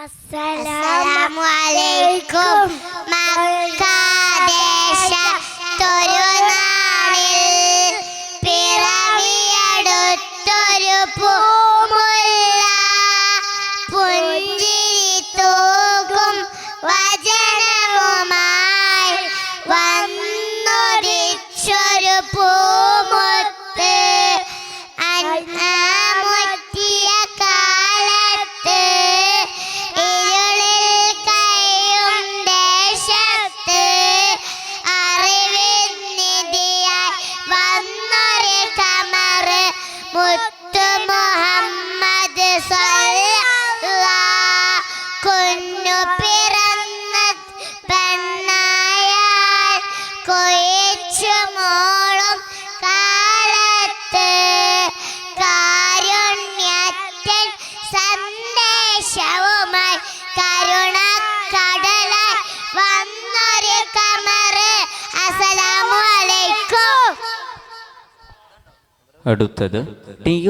അസ്സലാമു അലൈക്കും. മക്കാദേശത്തൊരു നാളിൽ പിറവിയെടുത്തൊരു പൂമുല്ല, പുഞ്ചിരി തൂകും വചനവുമായി വന്നൊടിച്ചൊരു പൂമുത്ത്. മുറ്റിയ കാലത്ത് ഇരുളിൽ കഴിയും ദേശത്ത് അറിവിനിധിയായി വന്നൊരു കമർ മുത്തു മുഹമ്മദ് സ്വല്ലല്ലാഹ്. കുഞ്ഞു പിറന്ന പെണ്ണായാൽ കൊയിച്ചു മോളും കാലത്ത് കാരുണ്യത്തിൻ സന്ദേശവുമായി കരുണക്കടലായി വന്നൊരു കമർ. അസ്സലാമു അലൈക്കും. അടുത്തത് ടി